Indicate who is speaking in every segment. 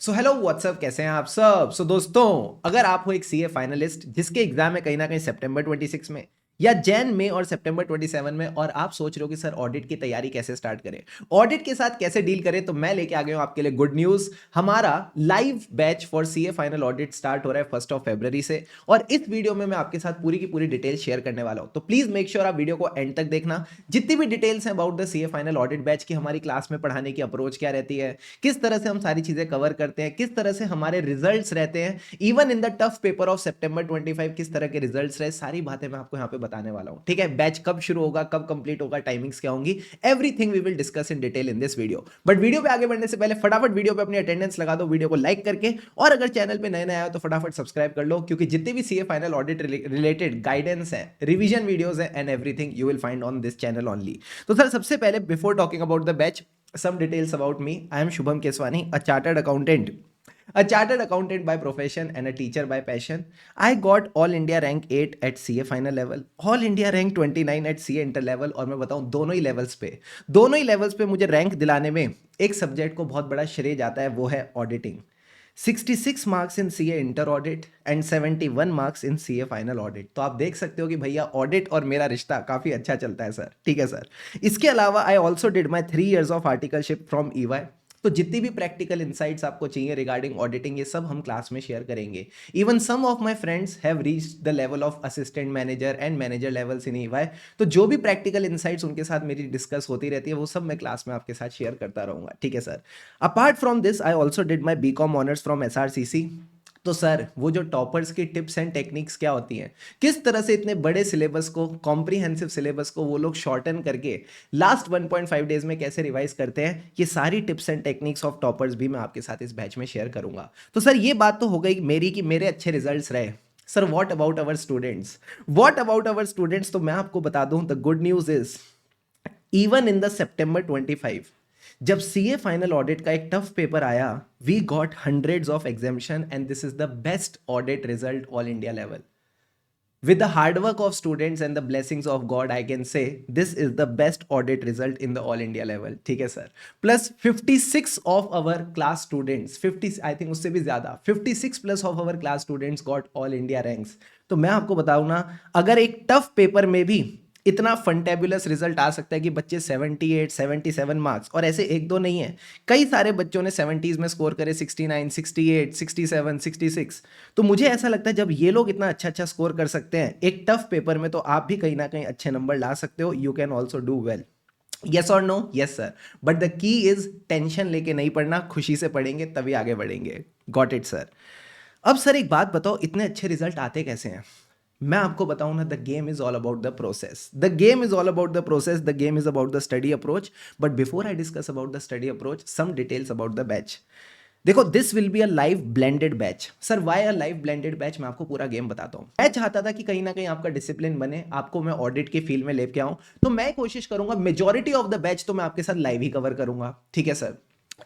Speaker 1: So hello what's up, कैसे हैं आप सब। दोस्तों, अगर आप हो एक सीए फाइनलिस्ट जिसके एग्जाम है कहीं ना कहीं सितंबर 26 में या जैन में और सितंबर 27 में, और आप सोच रहे हो कि सर ऑडिट की तैयारी कैसे स्टार्ट करें, ऑडिट के साथ कैसे डील करें, तो मैं लेके आ गया हूं आपके लिए गुड न्यूज। हमारा live batch for CA final audit start हो रहा है 1 फरवरी से, और इस वीडियो में मैं आपके साथ पूरी की पूरी डिटेल शेयर करने वाला हूं। तो प्लीज मेक श्योर आप वीडियो को एंड तक देखना। जितनी भी डिटेल्स हैं about the CA final audit batch की, हमारी क्लास में पढ़ाने की अप्रोच क्या रहती है, किस तरह से हम सारी चीजें कवर करते हैं, किस तरह से हमारे रिजल्ट्स रहते हैं, even in the tough paper of September 25 किस तरह के रिजल्ट्स रहे, सारी बातें मैं आपको यहाँ पे बताने वाला हूँ। ठीक है, बैच कब शुरू होगा, कब कंप्लीट होगा, टाइमिंग्स क्या होंगी, everything we will discuss in detail in this video. But video पे आगे बढ़ने से पहले फटाफट वीडियो पे अपनी अटेंडेंस लगा दो, वीडियो को लाइक करके, और अगर चैनल पे नए नए आए हो तो फटाफट सब्सक्राइब कर लो, क्योंकि जितने भी CA final audit related guidance है, रिवीजन वीडियोस है and everything you will find on this channel only. तो सर सबसे पहले before talking about the batch, some details about me. I am Shubham Keswani, a chartered accountant. A chartered accountant by profession and a teacher by passion. I got All India rank 8 at CA final level, All India rank 29 at CA inter level, और मैं बताऊं दोनों ही levels पे मुझे rank दिलाने में एक subject को बहुत बड़ा श्रेय जाता है, वो है auditing. 66 marks in CA inter audit and 71 marks in CA final audit. तो आप देख सकते हो कि भैया ऑडिट और मेरा रिश्ता काफी अच्छा चलता है सर। ठीक है सर। इसके अलावा आई also did my 3 years of articleship from EY. तो जितनी भी प्रैक्टिकल इंसाइट्स आपको चाहिए रिगार्डिंग ऑडिटिंग, ये सब हम क्लास में शेयर करेंगे। Even some of my friends have reached the level of assistant manager and manager levels in EY. तो जो भी प्रैक्टिकल इंसाइट्स उनके साथ मेरी डिस्कस होती रहती है, वो सब मैं क्लास में आपके साथ शेयर करता रहूंगा। ठीक है sir. Apart from this I also did my BCom honours from SRCC. तो सर वो जो टॉपर्स की टिप्स एंड टेक्निक्स क्या होती हैं, किस तरह से इतने बड़े सिलेबस को, कॉम्प्रिहेंसिव सिलेबस को वो लोग शॉर्टन करके लास्ट 1.5 डेज में कैसे रिवाइज करते हैं, ये सारी tips and techniques of toppers भी मैं आपके साथ इस बैच में शेयर करूंगा। तो सर ये बात तो हो गई मेरी कि मेरे अच्छे रिजल्ट्स रहे। Sir what about our students, तो मैं आपको बता दूं, the good news is even in the September 25 जब सीए फाइनल ऑडिट का एक टफ पेपर आया, we got hundreds of examination and this is the best audit result all India level. With the hard work of students and the blessings of God, I can say this is the best audit result in the all India level. ठीक है sir. Plus 56 of our class students, 50 I think उससे भी ज्यादा, 56 plus of our class students got all India ranks। तो मैं आपको बताऊं ना, अगर एक टफ पेपर में भी इतना फंटेबुलस रिजल्ट आ सकता है कि बच्चे 78 77 मार्क्स, और ऐसे एक दो नहीं है, कई सारे बच्चों ने 70s में स्कोर करे, 69 68 67 66। तो मुझे ऐसा लगता है जब ये लोग इतना अच्छा अच्छा स्कोर कर सकते हैं एक टफ पेपर में, तो आप भी कहीं ना कहीं अच्छे नंबर ला सकते हो। You can also do well. Yes और no? Yes sir. But the key is tension लेके नहीं पढ़ना, खुशी से पढ़ेंगे तभी आगे बढ़ेंगे। Got it sir. अब सर एक बात बताओ, इतने अच्छे रिजल्ट आते कैसे हैं? मैं आपको बताऊं ना, the game is all about the process, the game is about the study approach. But before I discuss about the study approach, some details about the batch. देखो, this will be a live blended batch. Sir why a live blended batch, मैं आपको पूरा game बताता हूँ। मैं चाहता था कि कहीं ना कहीं आपका डिसिप्लिन बने, आपको मैं ऑडिट के फील्ड में लेके आऊं, तो मैं कोशिश करूंगा मेजॉरिटी ऑफ द बैच तो मैं आपके साथ लाइव ही कवर करूंगा। ठीक है सर।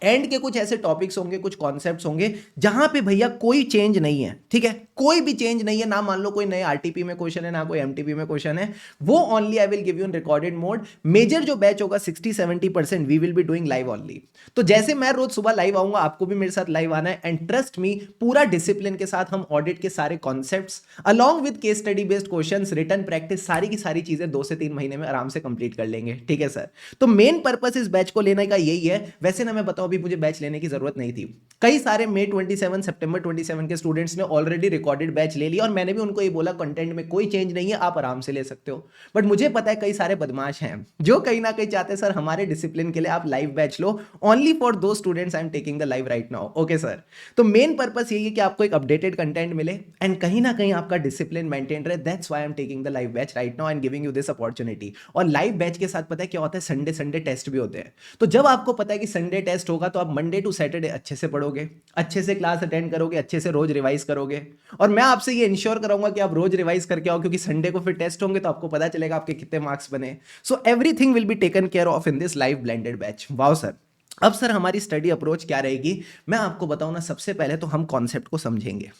Speaker 1: एंड के कुछ ऐसे टॉपिक्स होंगे, कुछ कॉन्सेप्ट्स होंगे जहां पे भैया कोई चेंज नहीं है। ठीक है, कोई भी चेंज नहीं है ना। मान लो कोई नए आरटीपी में क्वेश्चन है, ना कोई एमटीपी में क्वेश्चन है, वो only I will give you in recorded mode. Major जो बैच होगा 60-70% we will be doing live only. तो जैसे मैं रोज सुबह लाइव आऊंगा, आपको भी मेरे साथ लाइव आना है। एंड ट्रस्ट मी, पूरा डिसिप्लिन के साथ हम ऑडिट के सारे concepts along with case study based questions, return practice, सारी की सारी चीजें 2 से 3 महीने में आराम से कंप्लीट कर लेंगे। ठीक है सर। तो मेन पर्पस इस बैच को लेने का यही है। वैसे ना मैं बताऊं, अभी मुझे बैच लेने की जरूरत नहीं थी। कई सारे मई 27 सितंबर 27 के स्टूडेंट्स ने ऑलरेडी रिकॉर्डेड बैच ले लिया, और मैंने भी उनको ये बोला कंटेंट में कोई चेंज नहीं है, आप आराम से ले सकते हो। बट मुझे पता है कई सारे बदमाश हैं जो कहीं ना कहीं चाहते हैं सर हमारे डिसिप्लिन के लिए आप लाइव बैच लो, only for two students I am taking the live right now. Okay sir. तो मेन पर्पस यही है कि आपको एक अपडेटेड कंटेंट मिले एंड कहीं ना कहीं आपका डिसिप्लिन मेंटेन रहे। That's why I am taking the live batch right now and giving you this opportunity. और लाइव बैच के साथ पता है क्या होता है, संडे संडे टेस्ट भी होते हैं। तो जब आपको पता है कि संडे टेस्ट होगा, तो आप मंडे टू सैटरडे अच्छे से पढ़ोगे, अच्छे से क्लास अटेंड करोगे, अच्छे से रोज रिवाइज करोगे। और मैं आपसे ये इंश्योर कराऊंगा कि आप रोज रिवाइज करके आओ, क्योंकि संडे को फिर टेस्ट होंगे तो आपको पता चलेगा आपके कितने मार्क्स बने। So everything will be taken care of in this live blended batch. Wow sir. अब सर हमारी स्टडी अप्रोच क्या रहेगी, मैं आपको बताऊं ना। सबसे पहले तो हम कॉन्सेप्ट को समझेंगे,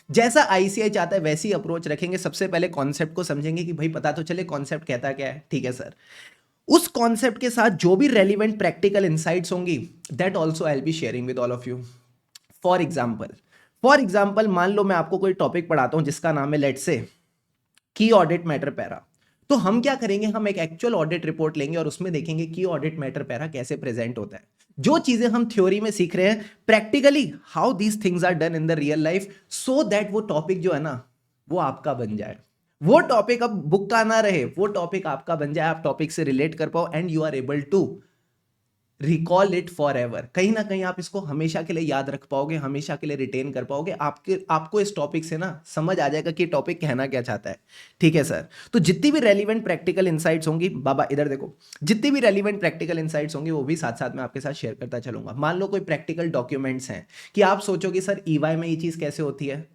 Speaker 1: जैसा आईसीआई चाहता है वैसी अप्रोच रखेंगे। सबसे पहले कॉन्सेप्ट को समझेंगे कि भाई पता तो चले कॉन्सेप्ट कहता क्या है। ठीक है सर। उस कॉन्सेप्ट के साथ जो भी रेलिवेंट प्रैक्टिकल इंसाइट्स होंगी, that also I will be sharing with all of you. For example मान लो मैं आपको कोई टॉपिक पढ़ाता हूं जिसका नाम है लेट्स से की ऑडिट मैटर पैरा। तो हम क्या करेंगे, हम एक एक्चुअल ऑडिट रिपोर्ट लेंगे और उसमें देखेंगे की ऑडिट मैटर पैरा कैसे प्रेजेंट होता है। जो चीजें हम थ्योरी में सीख रहे हैं, practically how these things are done in the real life, so that वो टॉपिक जो है ना वो आपका बन जाए। वो टॉपिक अब बुक का ना रहे, वो टॉपिक आपका बन जाए, आप टॉपिक से रिलेट कर पाओ and you are able to recall it forever. कहीं ना कहीं आप इसको हमेशा के लिए याद रख पाओगे, हमेशा के लिए रिटेन कर पाओगे। आपको इस टॉपिक से ना समझ आ जाएगा कि टॉपिक कहना क्या चाहता है। ठीक है सर, तो जितनी भी रेलिवेंट प्रैक्टिकल इंसाइट्स होंगी, बाबा इधर देखो, जितनी भी रेलिवेंट प्रैक्टिकल इंसाइट्स होंगी वो भी साथ साथ में आपके साथ शेयर करता चलूंगा। मान लो कोई प्रैक्टिकल डॉक्यूमेंट्स हैं कि आप सोचोगे सर ईवाई में ये चीज कैसे होती है।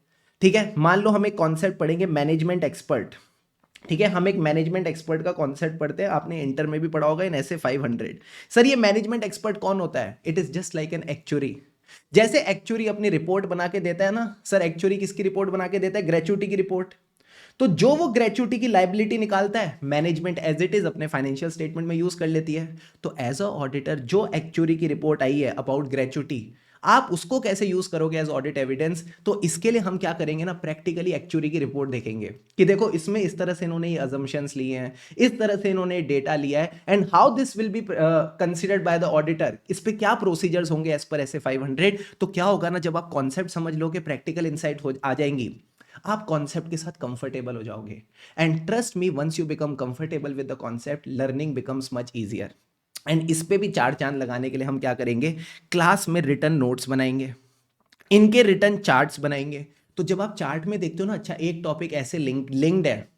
Speaker 1: ठीक है, मान लो हम एक कॉन्सेप्ट पढ़ेंगे मैनेजमेंट एक्सपर्ट। ठीक है, हम एक मैनेजमेंट एक्सपर्ट का कॉन्सेप्ट पढ़ते हैं, आपने इंटर में भी पढ़ा होगा इन ऐसे 500। सर ये मैनेजमेंट एक्सपर्ट कौन होता है? It is just like an actuary. जैसे एक्चुअरी अपनी रिपोर्ट बना के देता है ना सर, एक्चुअरी किसकी रिपोर्ट बना के देता है? ग्रेच्युटी की रिपोर्ट। तो जो वो ग्रेच्युटी की लाइबिलिटी निकालता है, मैनेजमेंट एज इट इज अपने फाइनेंशियल स्टेटमेंट में यूज कर लेती है। तो एज अ ऑडिटर जो एक्चुअरी की रिपोर्ट आई है अबाउट ग्रेच्युटी, आप उसको कैसे यूज करोगे एज ऑडिट एविडेंस? तो इसके लिए हम क्या करेंगे ना, प्रैक्टिकली एक्चुअरी की रिपोर्ट देखेंगे कि देखो इसमें इस तरह से इन्होंने ये अजम्पशंस लिए हैं, इस तरह से इन्होंने डेटा लिया है, and how this will be considered by the auditor. इस पे क्या प्रोसीजर्स होंगे एज पर ऐसे 500। तो क्या होगा ना, जब आप कॉन्सेप्ट समझ लोगे, प्रैक्टिकल इंसाइट हो आ जाएंगी, आप कॉन्सेप्ट के साथ कंफर्टेबल हो जाओगे। And trust me, once you become comfortable with the concept, learning becomes much easier. And इस पे भी चार चांद लगाने के लिए हम क्या करेंगे, क्लास में रिटर्न नोट्स बनाएंगे, इनके रिटर्न चार्ट्स बनाएंगे। तो जब आप चार्ट में देखते हो ना, अच्छा एक टॉपिक ऐसे लिंक्ड है,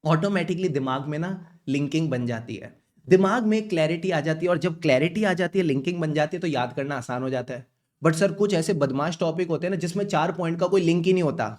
Speaker 1: ऑटोमेटिकली दिमाग में ना लिंकिंग बन जाती है, दिमाग में क्लैरिटी आ जाती है, और जब क्लैरिटी आ जाती है, लिंकिंग बन जाती है, तो याद करना आसान हो जाता है। बट सर कुछ ऐसे बदमाश टॉपिक होते हैं ना जिसमें 4 पॉइंट का कोई लिंक ही नहीं होता,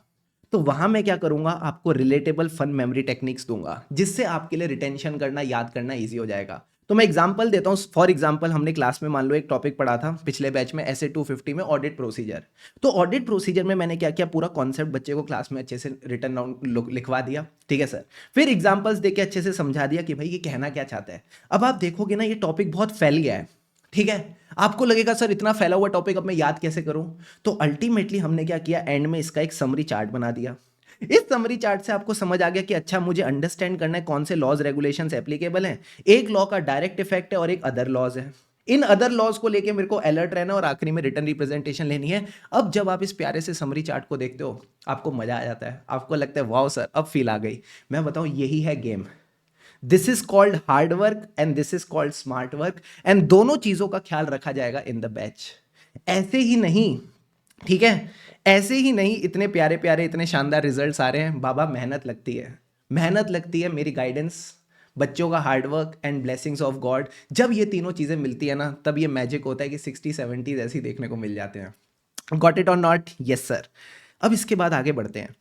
Speaker 1: तो वहां मैं क्या करूंगा, आपको रिलेटेबल फन मेमोरी टेक्निक्स दूंगा जिससे आपके लिए रिटेंशन करना, याद करना ईजी हो जाएगा। तो मैं एग्जांपल देता हूं। फॉर एग्जांपल हमने क्लास में मान लो एक टॉपिक पढ़ा था पिछले बैच में, ऐसे 250 में ऑडिट प्रोसीजर। तो ऑडिट प्रोसीजर में मैंने क्या किया, पूरा कॉन्सेप्ट बच्चे को क्लास में अच्छे से रिटर्न डाउन लिखवा दिया। ठीक है सर, फिर एग्जांपल्स देके अच्छे से समझा दिया कि भाई ये कहना क्या चाहता है। अब आप देखोगे ना ये टॉपिक बहुत फैल गया है। ठीक है, आपको लगेगा सर इतना फैला हुआ टॉपिक अब मैं याद कैसे करूं। तो अल्टीमेटली हमने क्या किया, एंड में इसका एक समरी चार्ट बना दिया। इस समरी चार्ट से आपको समझ आ गया कि अच्छा मुझे अंडरस्टैंड करना है कौन से लॉज रेगुलेशंस एप्लीकेबल हैं। एक लॉ का डायरेक्ट इफेक्ट है और एक अदर लॉज है। इन अदर लॉज को लेके मेरे को अलर्ट रहना है और आखिरी में रिटर्न रिप्रेजेंटेशन लेनी है। अब जब आप इस प्यारे से समरी चार्ट को देखते हो, आपको मजा आ जाता है, आपको लगता है वाओ सर अब फील आ गई। मैं बताऊं यही है game. This is called hard work and this is called smart work, and दोनों चीजों का ख्याल रखा जाएगा इन द बैच। ऐसे ही नहीं, ठीक है, ऐसे ही नहीं, इतने प्यारे प्यारे इतने शानदार रिजल्ट्स आ रहे हैं, बाबा मेहनत लगती है, मेहनत लगती है, मेरी गाइडेंस, बच्चों का hard work and blessings of God. जब ये तीनों चीज़ें मिलती है ना, तब ये मैजिक होता है कि 60-70 ऐसे ही देखने को मिल जाते हैं। गॉट इट और नॉट? Yes sir. अब इसके बाद आगे बढ़ते हैं।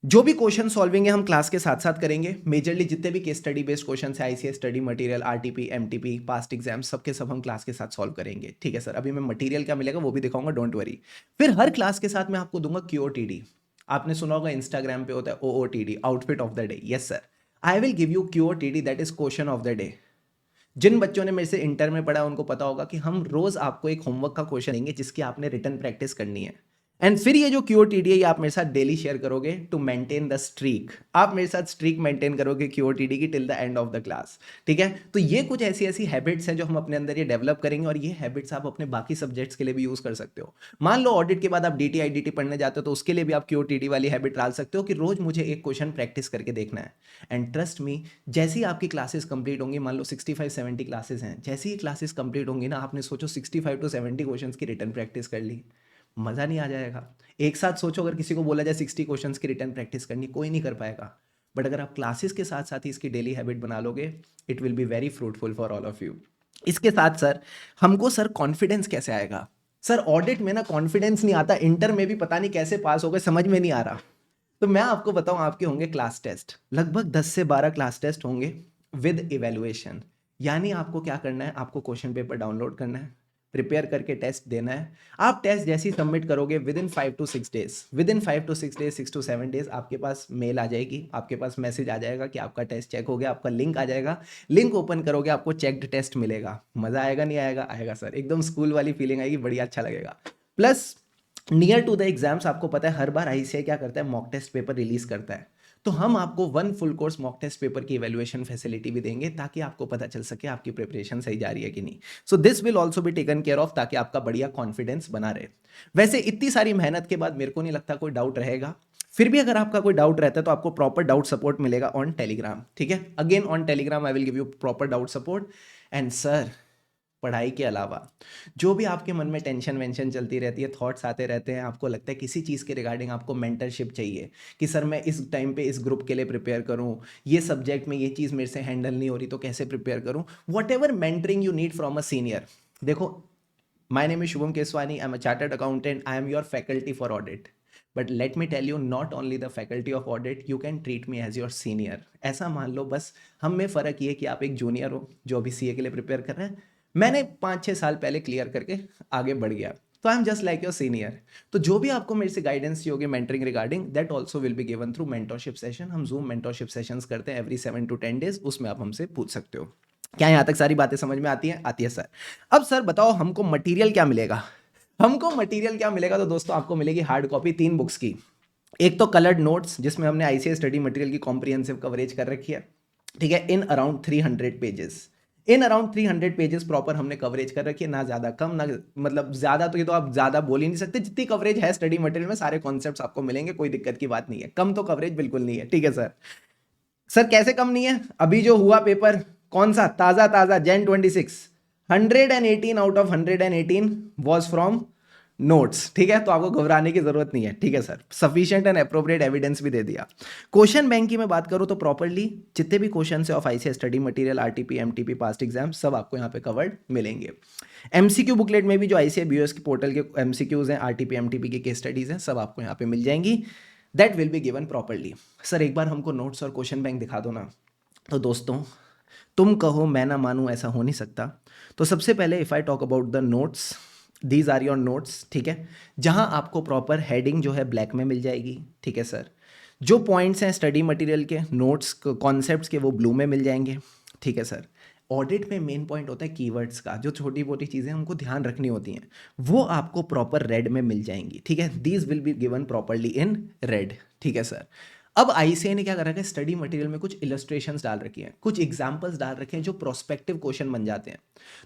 Speaker 1: जो भी क्वेश्चन सॉल्विंग है हम क्लास के साथ साथ करेंगे। मेजरली जितने भी केस स्टडी बेस्ड क्वेश्चन है, ICS study material, RTP, MTP, past exam, सबके सब हम क्लास के साथ सॉल्व करेंगे। ठीक है सर, अभी मैं मटेरियल क्या मिलेगा वो भी दिखाऊंगा, डोंट वरी। फिर हर क्लास के साथ मैं आपको दूंगा क्यूओटीडी। आपने सुना होगा इंस्टाग्राम पे होता है OOTD, outfit of the day. Yes sir, I will give you QOTD, that is question of the day. जिन बच्चों ने मेरे से इंटर में पढ़ा उनको पता होगा कि हम रोज आपको एक होमवर्क का क्वेश्चन देंगे जिसकी आपने रिटर्न प्रैक्टिस करनी है। एंड फिर ये जो क्यूओटीडी है आप मेरे साथ डेली शेयर करोगे टू मेंटेन द स्ट्रीक। आप मेरे साथ स्ट्रीक मेंटेन करोगे क्यूओटीडी की till the end of the class. ठीक है, तो ये कुछ ऐसी ऐसी हैबिट्स हैं जो हम अपने अंदर ये डेवलप करेंगे, और ये हैबिट्स आप अपने बाकी सब्जेक्ट्स के लिए भी यूज कर सकते हो। मान लो ऑडिट के बाद आप डीटी आईडीटी पढ़ने जाते हो, तो उसके लिए भी आप क्यूओटीडी वाली हैबिट डाल सकते हो कि रोज मुझे एक क्वेश्चन प्रैक्टिस करके देखना है। एंड ट्रस्ट मी, जैसे ही आपकी क्लासेस कंप्लीट होंगी, मान लो 65-70 क्लासेस हैं, जैसे ही क्लासेस कंप्लीट होंगी ना, आपने सोचो 65-70 क्वेश्चन की रिटर्न प्रैक्टिस कर ली, मजा नहीं आ जाएगा? एक साथ सोचो, अगर किसी को बोला जाए 60 क्वेश्चंस की रिटर्न प्रैक्टिस करनी, कोई नहीं कर पाएगा। बट अगर आप क्लासेस के साथ साथ ही इसकी डेली हैबिट बना लोगे, it will be very fruitful for all of you. इसके साथ सर हमको सर कॉन्फिडेंस कैसे आएगा? सर ऑडिट में ना कॉन्फिडेंस नहीं आता, इंटर में भी पता नहीं कैसे पास हो गए, समझ में नहीं आ रहा। तो मैं आपको बताऊं, आपके होंगे क्लास टेस्ट, लगभग 10 से 12 क्लास टेस्ट होंगे विद इवेल्युएशन। यानी आपको क्या करना है, आपको क्वेश्चन पेपर डाउनलोड करना है, प्रिपेयर करके टेस्ट देना है। आप टेस्ट जैसे ही सबमिट करोगे, with in 5 to 6 days, with in 5 to 6 days, 6 to 7 days, आपके पास मेल आ जाएगी, आपके पास मैसेज आ जाएगा कि आपका टेस्ट चेक हो गया। आपका लिंक आ जाएगा, लिंक ओपन करोगे, आपको चेक्ड टेस्ट मिलेगा। मजा आएगा नहीं आएगा? आएगा सर, एकदम स्कूल वाली फीलिंग आएगी, बढ़िया अच्छा लगेगा। Plus near to the exams आपको पता है हर बार आईसीआई क्या करता है, मॉक टेस्ट पेपर रिलीज करता है। तो हम आपको 1 full course mock test paper की इवैल्यूएशन फैसिलिटी भी देंगे ताकि आपको पता चल सके आपकी प्रिपरेशन सही जा रही है कि नहीं। So this will also be taken care of ताकि आपका बढ़िया कॉन्फिडेंस बना रहे। वैसे इतनी सारी मेहनत के बाद मेरे को नहीं लगता कोई डाउट रहेगा। फिर भी अगर आपका कोई डाउट रहता है तो आपको प्रॉपर डाउट सपोर्ट मिलेगा ऑन टेलीग्राम, ठीक है। Again on Telegram I will give you proper doubt support. And sir, पढ़ाई के अलावा जो भी आपके मन में टेंशन वेंशन चलती रहती है, थॉट्स आते रहते हैं, आपको लगता है किसी चीज़ के रिगार्डिंग आपको मेंटरशिप चाहिए कि सर मैं इस टाइम पे इस ग्रुप के लिए प्रिपेयर करूं, ये सब्जेक्ट में ये चीज़ मेरे से हैंडल नहीं हो रही तो कैसे प्रिपेयर करूं, whatever mentoring you need from a senior. देखो, my name is Shubham Keswani, I am a chartered accountant, I am your faculty for audit. But let me tell you, not only the faculty of audit, you can treat me as your senior. ऐसा मान लो, बस हम में फ़र्क ये कि आप एक जूनियर हो जो अभी सीए के लिए प्रिपेयर कर रहे हैं, मैंने 5-6 साल पहले क्लियर करके आगे बढ़ गया, तो I am just like your senior. तो जो भी आपको मेरे से गाइडेंस चाहिए होगी mentoring regarding, that also will be given through mentorship session. हम जूम मेंटरशिप सेशंस करते हैं एवरी 7 to 10 days, उसमें आप हमसे पूछ सकते हो। क्या यहाँ तक सारी बातें समझ में आती हैं? आती है सर। अब सर बताओ हमको मटेरियल क्या मिलेगा? हमको मटेरियल क्या मिलेगा? तो दोस्तों आपको मिलेगी हार्ड कॉपी 3 बुक्स की। एक तो कलर्ड नोट्स जिसमें हमने आईसीएस स्टडी मटेरियल की कॉम्प्रिहेंसिव कवरेज कर रखी है, ठीक है, in around 300 pages. In around 300 pages proper हमने कवरेज कर रखी है, ना ज़्यादा कम ना, मतलब ज़्यादा तो ये तो आप ज़्यादा बोल ही नहीं सकते, जितनी कवरेज है स्टडी मटेरियल में सारे कॉन्सेप्ट्स आपको मिलेंगे, कोई दिक्कत की बात नहीं है। कम तो कवरेज बिल्कुल नहीं है, ठीक है सर। सर कैसे कम नहीं है? अभी जो हुआ पेपर, कौन सा ताज़ा ताज़ा Jain 26, 118 out of 118 was from notes, ठीक है। तो आपको घबराने की जरूरत नहीं है, ठीक है sir. Sufficient and appropriate evidence भी दे दिया। क्वेश्चन बैंक की मैं बात करूं तो प्रॉपर्ली जितने भी क्वेश्चन है of ICS study material, RTP, MTP, past exam, सब आपको यहाँ पे कवर्ड मिलेंगे। एमसीक्यू बुकलेट में भी जो आईसीएस बीओएस के पोर्टल के एमसीक्यूज हैं, आरटीपी एमटीपी की केस स्टडीज हैं, सब आपको यहाँ पे मिल जाएंगी। That will be given properly. Sir एक बार हमको नोट्स और क्वेश्चन बैंक दिखा दो ना। तो दोस्तों तुम कहो मैं ना मानूं, ऐसा हो नहीं सकता। तो सबसे पहले if I talk about the notes, these are your notes, ठीक है, जहां आपको प्रॉपर हेडिंग जो है ब्लैक में मिल जाएगी, ठीक है सर। जो पॉइंट्स हैं स्टडी मटेरियल के, नोट्स कॉन्सेप्ट्स के, वो ब्लू में मिल जाएंगे, ठीक है सर। ऑडिट में मेन पॉइंट होता है कीवर्ड्स का, जो छोटी मोटी चीज़ें हमको ध्यान रखनी होती हैं, वो आपको प्रॉपर रेड में मिल जाएंगी, ठीक है। These will be given properly in red, ठीक है सर। अब आईसीए ने क्या कर रखा है, स्टडी मटेरियल में कुछ इलस्ट्रेशंस डाल रखी हैं, कुछ एग्जांपल्स डाल रखे हैं जो प्रोस्पेक्टिव क्वेश्चन बन जाते हैं।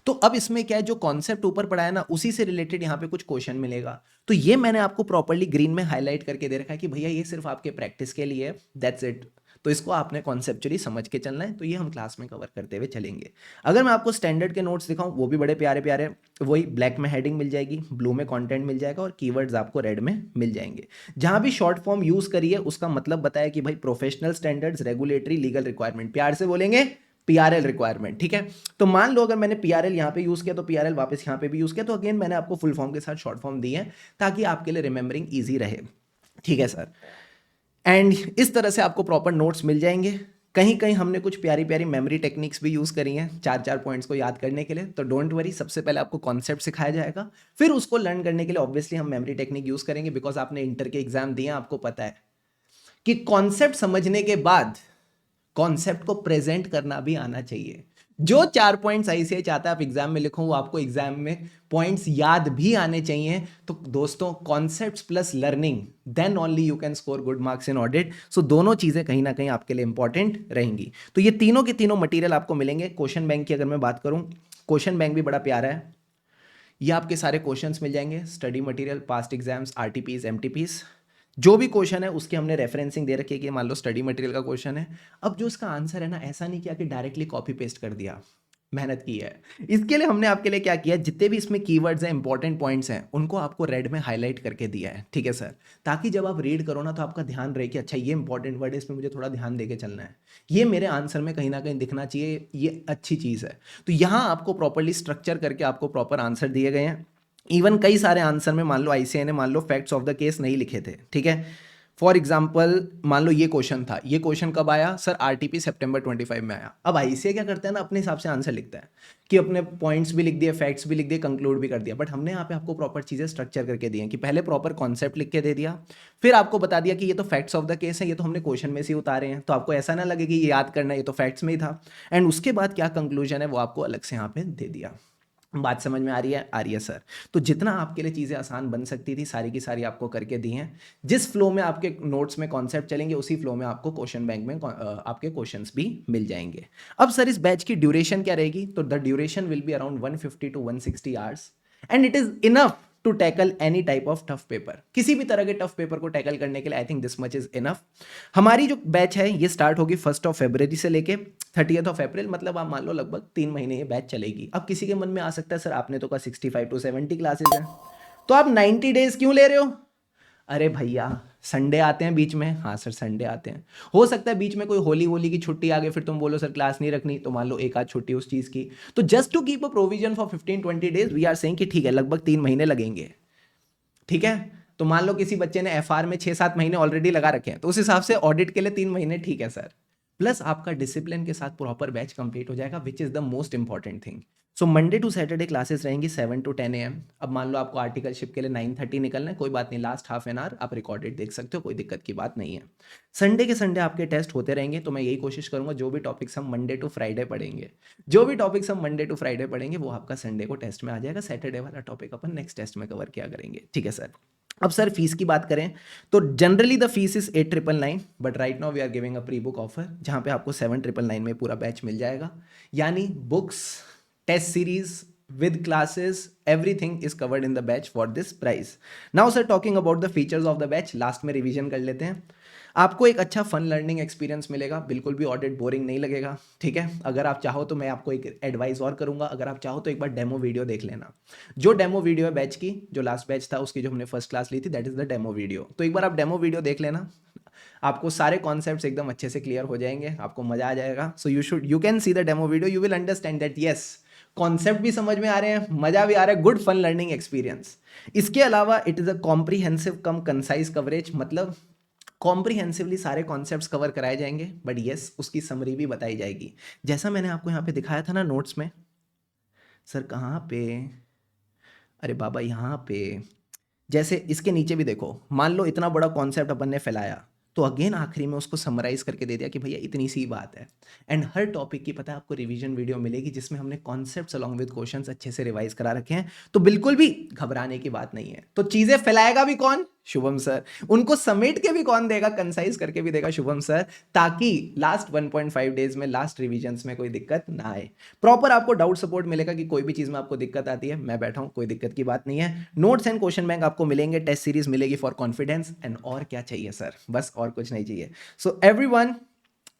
Speaker 1: तो अब इसमें क्या है, जो कॉन्सेप्ट ऊपर पढ़ा है ना, उसी से रिलेटेड यहाँ पे कुछ क्वेश्चन मिलेगा। तो ये मैंने आपको प्रॉपर्ली ग्रीन में हाईलाइट करके दे रखा है कि भैया ये सिर्फ आपके प्रैक्टिस के लिए है, दैट्स इट। तो इसको आपने कॉन्सेप्चुअली समझ के चलना है, तो ये हम क्लास में कवर करते हुए चलेंगे। अगर मैं आपको स्टैंडर्ड के नोट्स दिखाऊं, वो भी बड़े प्यारे प्यारे, वही ब्लैक में हेडिंग मिल जाएगी, ब्लू में कंटेंट मिल जाएगा और कीवर्ड्स आपको रेड में मिल जाएंगे। जहां भी शॉर्ट फॉर्म यूज करिए उसका मतलब बताया कि भाई professional standards, regulatory, legal requirement, प्यार से बोलेंगे पीआरएल रिक्वायरमेंट, ठीक है। तो मान लो अगर मैंने पीआरएल यहाँ पे यूज किया तो पीआरएल वापस यहाँ पे भी यूज किया, तो अगेन मैंने आपको फुल फॉर्म के साथ शॉर्ट फॉर्म दी है ताकि आपके लिए रिमेंबरिंग ईजी रहे, ठीक है सर। एंड इस तरह से आपको प्रॉपर नोट्स मिल जाएंगे। कहीं कहीं हमने कुछ प्यारी प्यारी मेमोरी टेक्निक्स भी यूज़ करी हैं 4-4 पॉइंट्स को याद करने के लिए, तो डोंट वरी, सबसे पहले आपको कॉन्सेप्ट सिखाया जाएगा, फिर उसको लर्न करने के लिए ऑब्वियसली हम मेमोरी टेक्निक यूज़ करेंगे, बिकॉज आपने इंटर के एग्जाम दिए, आपको पता है कि कॉन्सेप्ट समझने के बाद कॉन्सेप्ट को प्रेजेंट करना भी आना चाहिए। जो 4 पॉइंट्स आईसीआई चाहता है आप एग्जाम में लिखो, वो आपको एग्जाम में पॉइंट्स याद भी आने चाहिए। तो दोस्तों concepts plus learning, then only you can score good marks in audit. So दोनों चीजें कहीं ना कहीं आपके लिए इंपॉर्टेंट रहेंगी। तो ये तीनों के तीनों मटेरियल आपको मिलेंगे। क्वेश्चन बैंक की अगर मैं बात करूं, क्वेश्चन बैंक भी बड़ा प्यारा है। ये आपके सारे क्वेश्चंस मिल जाएंगे, study material, past exams, RTPs, MTPs, जो भी क्वेश्चन है उसकी हमने रेफरेंसिंग दे रखी है कि मान लो स्टडी मटेरियल का क्वेश्चन है। अब जो इसका आंसर है ना, ऐसा नहीं किया कि डायरेक्टली कॉपी पेस्ट कर दिया, मेहनत की है। इसके लिए हमने आपके लिए क्या किया, जितने भी इसमें कीवर्ड्स हैं, इंपॉर्टेंट पॉइंट्स हैं, उनको आपको रेड में हाईलाइट करके दिया है, ठीक है सर। ताकि जब आप रीड करो ना तो आपका ध्यान रहे कि अच्छा ये इंपॉर्टेंट वर्ड है, इसमें मुझे थोड़ा ध्यान देके चलना है, ये मेरे आंसर में कहीं ना कहीं दिखना चाहिए, ये अच्छी चीज़ है। तो यहाँ आपको प्रॉपरली स्ट्रक्चर करके आपको प्रॉपर आंसर दिए गए हैं। इवन कई सारे आंसर में मान लो आईसीआई ने मान लो फैक्ट्स ऑफ द केस नहीं लिखे थे, ठीक है। फॉर एग्जाम्पल मान लो ये क्वेश्चन था, ये क्वेश्चन कब आया सर, आरटीपी सितंबर 25 में आया। अब आईसीआई क्या करता है ना, अपने हिसाब से आंसर लिखता है कि अपने पॉइंट्स भी लिख दिए, फैक्ट्स भी लिख दिए, कंक्लूड भी कर दिया। बट हमने यहाँ पे आपको प्रॉपर चीज़ें स्ट्रक्चर करके दी हैं कि पहले प्रॉपर कॉन्सेप्ट लिख के दे दिया, फिर आपको बता दिया कि ये तो फैक्ट्स ऑफ द केस है, ये तो हमने क्वेश्चन में से ही उतारे हैं, तो आपको ऐसा ना लगे कि ये याद करना है, ये तो फैक्ट्स में ही था। एंड उसके बाद क्या कंक्लूजन है वो आपको अलग से यहाँ पे दे दिया। बात समझ में आ रही है सर। तो जितना आपके लिए चीज़ें आसान बन सकती थी सारी की सारी आपको करके दी हैं। जिस फ्लो में आपके नोट्स में कॉन्सेप्ट चलेंगे उसी फ्लो में आपको क्वेश्चन बैंक में आपके क्वेश्चंस भी मिल जाएंगे। अब सर इस बैच की ड्यूरेशन क्या रहेगी? तो the duration will be around 150 to 160 hours and it is enough to tackle any type of tough paper. किसी भी तरह के टफ पेपर को टैकल करने के लिए I think this much is enough. हमारी जो बैच है ये स्टार्ट होगी 1 से लेके 30 अप्रैल, मतलब आप मान लो लगभग 3 महीने ये बैच चलेगी। अब किसी के मन में आ सकता है सर आपने तो कहा 65 to 70 क्लासेज हैं, तो आप 90 डेज क्यों ले रहे हो? अरे भैया संडे आते हैं बीच में, हाँ सर संडे आते हैं, हो सकता है बीच में कोई होली वोली की छुट्टी आ गई, फिर तुम बोलो सर क्लास नहीं रखनी, तो मान लो एक आध छुट्टी उस चीज़ की। तो just to keep a provision for 15-20 days we are saying कि ठीक है लगभग 3 महीने लगेंगे। ठीक है, तो मान लो किसी बच्चे ने एफआर में 6-7 महीने ऑलरेडी लगा रखे हैं, तो उस हिसाब से ऑडिट के लिए 3 महीने ठीक है सर। प्लस आपका डिसिप्लिन के साथ प्रॉपर बैच कंप्लीट हो जाएगा, which is the most important thing. So Monday to Saturday classes रहेंगी 7 to 10 AM। अब मान लो आपको आर्टिकलशिप के लिए 9:30 निकलना है, कोई बात नहीं, लास्ट हाफ एन आवर आप रिकॉर्डेड देख सकते हो, कोई दिक्कत की बात नहीं है। संडे के संडे आपके टेस्ट होते रहेंगे, तो मैं यही कोशिश करूंगा जो भी टॉपिक्स हम मंडे टू फ्राइडे पढ़ेंगे, वो आपका संडे को टेस्ट में आ जाएगा। सैटरडे वाला टॉपिक अपन नेक्स्ट टेस्ट में कवर किया करेंगे। ठीक है सर। अब सर फीस की बात करें तो generally the fees is 8,999, but right now we are giving a pre book offer जहां पे आपको 7,999 में पूरा बैच मिल जाएगा। यानी books, test series with classes, everything is covered in the batch for this price. Now sir, talking about the features of the batch, last में revision कर लेते हैं। आपको एक अच्छा फन लर्निंग एक्सपीरियंस मिलेगा, बिल्कुल भी ऑडिट बोरिंग नहीं लगेगा। ठीक है, अगर आप चाहो तो मैं आपको एक एडवाइस और करूंगा, अगर आप चाहो तो एक बार डेमो वीडियो देख लेना। जो डेमो वीडियो है बैच की, जो लास्ट बैच था उसकी जो हमने फर्स्ट क्लास ली थी, that is the demo video. तो एक बार आप डेमो वीडियो देख लेना, आपको सारे कॉन्सेप्ट्स एकदम अच्छे से क्लियर हो जाएंगे, आपको मजा आ जाएगा। So you can see the demo video, you will understand that yes concept भी समझ में आ रहे हैं, मजा भी आ रहा है, गुड फन लर्निंग एक्सपीरियंस। इसके अलावा it is a comprehensive come concise coverage, मतलब कॉम्प्रीहेंसिवली सारे कॉन्सेप्ट्स कवर कराए जाएंगे, बट यस उसकी समरी भी बताई जाएगी। जैसा मैंने आपको यहाँ पे दिखाया था ना नोट्स में, सर कहाँ पे, अरे बाबा यहाँ पे, जैसे इसके नीचे भी देखो, मान लो इतना बड़ा कॉन्सेप्ट अपन ने फैलाया, तो अगेन आखिरी में उसको समराइज करके दे दिया कि भैया इतनी सी बात है। एंड हर टॉपिक की पता है आपको रिवीजन वीडियो मिलेगी जिसमें हमने कॉन्सेप्ट्स अलॉन्ग विद क्वेश्चंस अच्छे से रिवाइज करा रखे हैं, तो बिल्कुल भी घबराने की बात नहीं है। तो चीजें फैलाएगा भी कौन? शुभम सर। उनको समेट के भी कौन देगा? कंसाइज करके भी देगा शुभम सर, ताकि लास्ट 1.5 डेज में, लास्ट रिविजन्स में कोई दिक्कत ना आए। प्रॉपर आपको डाउट सपोर्ट मिलेगा कि कोई भी चीज में आपको दिक्कत आती है, मैं बैठा हूं, कोई दिक्कत की बात नहीं है। नोट्स एंड क्वेश्चन बैंक आपको मिलेंगे, टेस्ट सीरीज मिलेगी फॉर कॉन्फिडेंस, एंड और क्या चाहिए सर? बस और कुछ नहीं चाहिए। So everyone,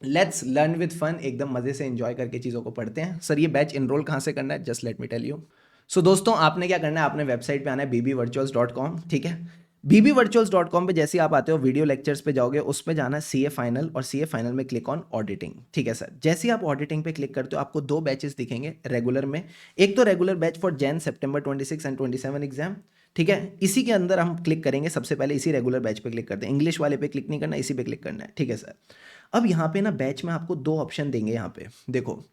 Speaker 1: let's learn with fun, एकदम मजे से एंजॉय करके चीजों को पढ़ते हैं। सर ये बैच इनरोल कहाँ से करना है? Just let me tell you. So दोस्तों आपने क्या करना है, आपने वेबसाइट पे आना है bbvirtuals.com। ठीक है, bbvirtuals.com पे जैसे आप आते हो वीडियो लेक्चर्स पे जाओगे, उसमें जाना CA फाइनल, और CA फाइनल में क्लिक ऑन ऑडिटिंग। ठीक है सर, जैसे ही आप ऑडिटिंग पे क्लिक करते हो आपको 2 बैचेस दिखेंगे रेगुलर में। एक तो regular batch for Jain September 26 and 27 exam. ठीक है, इसी के अंदर हम क्लिक करेंगे, सबसे पहले इसी रेगुलर बैच पे क्लिक करते हैं, इंग्लिश वाले पे क्लिक नहीं करना, इसी पे क्लिक करना है। ठीक है सर, अब यहाँ पे ना बैच में आपको 2 ऑप्शन देंगे। यहाँ पे देखो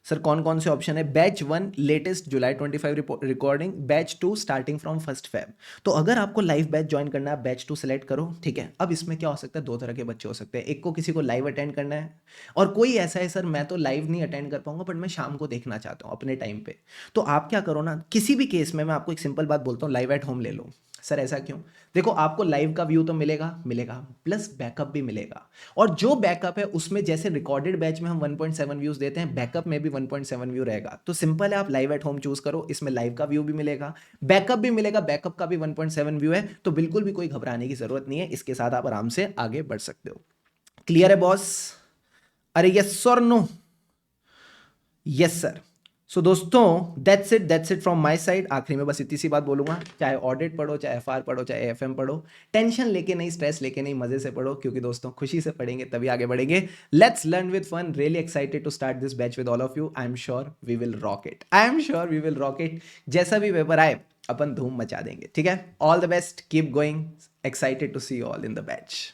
Speaker 1: सर कौन कौन से ऑप्शन है। Batch 1 latest July 25 recording, batch 2 starting from 1 Feb। तो अगर आपको लाइव बैच ज्वाइन करना है, बैच 2 सेलेक्ट करो। ठीक है, अब इसमें क्या हो सकता है, 2 तरह के बच्चे हो सकते हैं। एक को किसी को लाइव अटेंड करना है, और कोई ऐसा है सर मैं तो लाइव नहीं अटेंड कर पाऊंगा, बट मैं शाम को देखना चाहता हूँ अपने टाइम पे। तो आप क्या करो ना, किसी भी केस में मैं आपको एक सिंपल बात बोलता हूँ, लाइव एट होम ले लो। सर ऐसा क्यों? देखो आपको लाइव का व्यू तो मिलेगा प्लस बैकअप भी मिलेगा, और जो बैकअप है उसमें जैसे रिकॉर्डेड बैच में हम 1.7 व्यूज देते हैं, बैकअप में भी 1.7 व्यू रहेगा। तो सिंपल है, आप लाइव एट होम चूज करो, इसमें लाइव का व्यू भी मिलेगा, बैकअप भी मिलेगा, बैकअप का भी 1.7 व्यू है। तो बिल्कुल भी कोई घबराने की जरूरत नहीं है, इसके साथ आप आराम से आगे बढ़ सकते हो। क्लियर है बॉस? अरे यस और नो? Yes sir. सो दोस्तों that's it from my side. आखिरी में बस इतनी सी बात बोलूंगा, चाहे ऑडिट पढ़ो, चाहे एफआर पढ़ो, चाहे एफएम पढ़ो, टेंशन लेके नहीं, स्ट्रेस लेके नहीं, मजे से पढ़ो, क्योंकि दोस्तों खुशी से पढ़ेंगे तभी आगे बढ़ेंगे। Let's learn with fun, really excited to start this batch with all of you. I am sure we will rock it, जैसा भी पेपर आए अपन धूम मचा देंगे। ठीक है, all the best, keep going, excited to see you all in the batch.